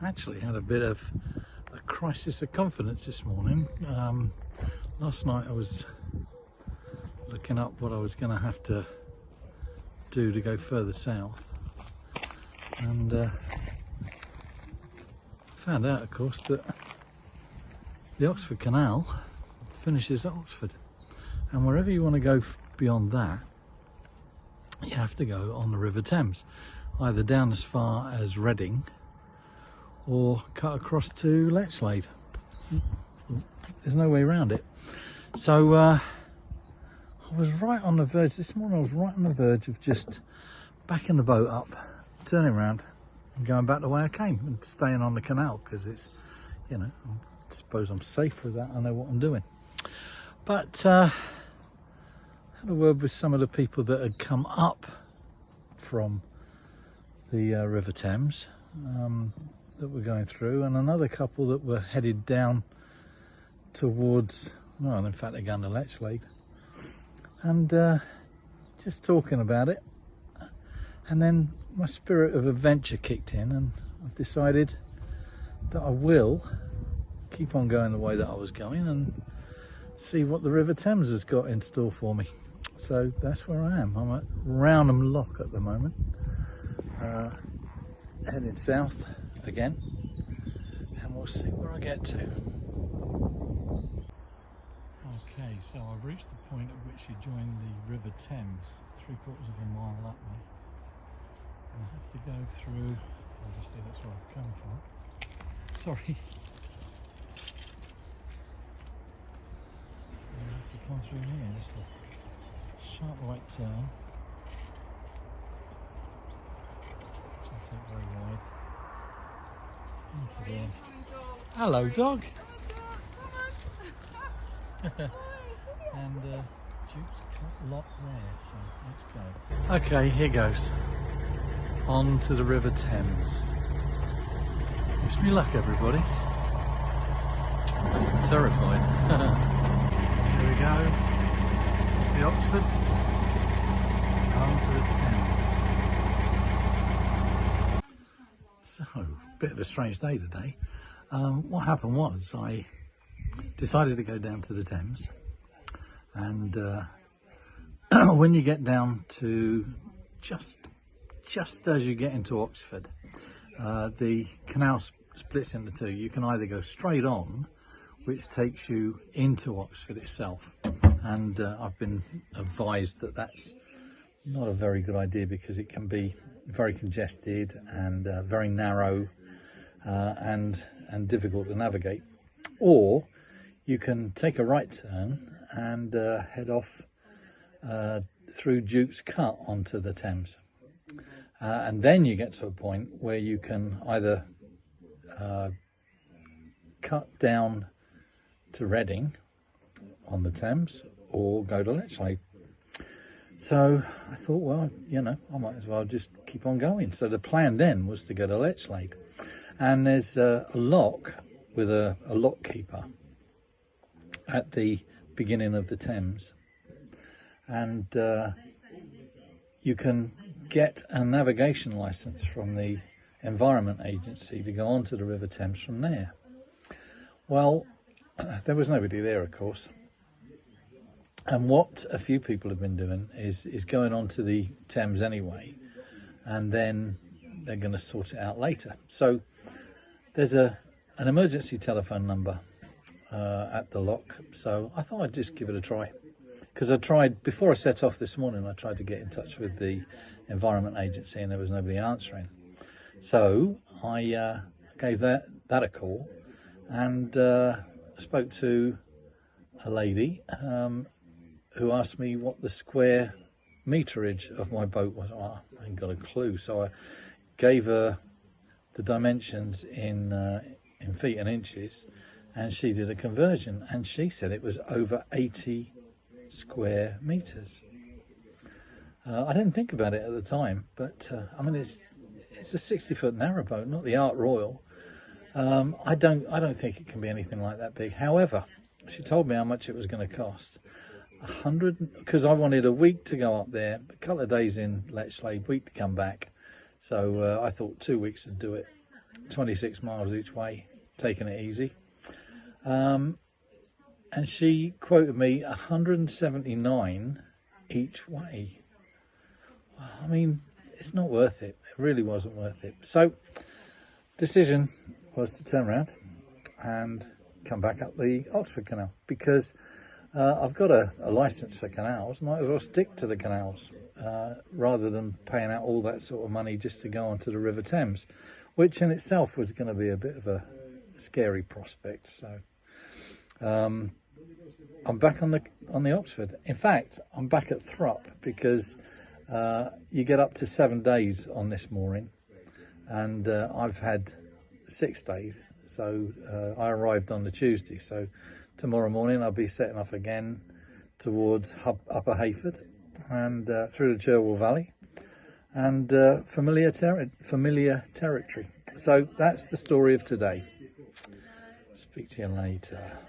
Actually had a bit of a crisis of confidence this morning. Last night I was looking up what I was going to have to do to go further south, and found out, of course, that the Oxford Canal finishes at Oxford, and wherever you want to go beyond that, you have to go on the River Thames, either down as far as Reading or cut across to Lechlade. There's no way around it. So I was right on the verge this morning. I was right on the verge of just backing the boat up, turning around and going back the way I came and staying on the canal, because it's, you know, I suppose I'm safe with that. I know what I'm doing. But had a word with some of the people that had come up from the River Thames that were going through, and another couple that were headed down towards, well, in fact they're going to Lechlade, and just talking about it, and then my spirit of adventure kicked in, and I've decided that I will keep on going the way that I was going and see what the River Thames has got in store for me. So that's where I am. I'm at Rownham Lock at the moment, heading south again, and we'll see where I get to. Okay, so I've reached the point at which you join the River Thames, 3/4 of a mile that way. I have to go through, obviously that's where I've come from. Sorry. I have to come through here. It's a sharp right turn. Which I'll take very wide. Into there. Hello, dog. And Duke's Cut Lock there, so let's go. Okay, here goes. On to the River Thames. Wish me luck, everybody. I'm terrified. Here we go. To the Oxford. On to the Thames. So, bit of a strange day today. What happened was I decided to go down to the Thames, and when you get down to just as you get into Oxford, the canal splits into two. You can either go straight on, which takes you into Oxford itself, and I've been advised that that's not a very good idea because it can be very congested and very narrow and difficult to navigate. Or you can take a right turn and head off through Duke's Cut onto the Thames. And then you get to a point where you can either cut down to Reading on the Thames or go to Lechlade. So I thought, well, you know, I might as well just keep on going. So the plan then was to go to Lechlade. And there's a lock with a lock keeper at the beginning of the Thames, and you can get a navigation license from the Environment Agency to go onto the River Thames from there. Well, there was nobody there, of course, and what a few people have been doing is going onto the Thames anyway, and then they're going to sort it out later. So there's an emergency telephone number at the lock, so I thought I'd just give it a try, because I tried before I set off this morning. I tried to get in touch with the Environment Agency and there was nobody answering, so I gave that a call and spoke to a lady who asked me what the square meterage of my boat was. I ain't got a clue, so I gave her the dimensions in feet and inches, and she did a conversion, and she said it was over 80 square meters. I didn't think about it at the time, but I mean, it's a 60-foot narrowboat, not the Ark Royal. I don't think it can be anything like that big. However, she told me how much it was going to cost. 100, because I wanted a week to go up there, a couple of days in Lechlade, week to come back. So I thought 2 weeks would do it. 26 miles each way, taking it easy. And she quoted me 179 each way. I mean, it's not worth it. It really wasn't worth it. So, decision was to turn around and come back up the Oxford Canal, because I've got a licence for canals. Might as well stick to the canals rather than paying out all that sort of money just to go onto the River Thames, which in itself was going to be a bit of a scary prospect. So I'm back on the Oxford. In fact, I'm back at Thrupp, because you get up to 7 days on this mooring, and I've had 6 days. So I arrived on the Tuesday. So tomorrow morning I'll be setting off again towards Upper Heyford and through the Cherwell Valley and familiar territory. So that's the story of today. Speak to you later.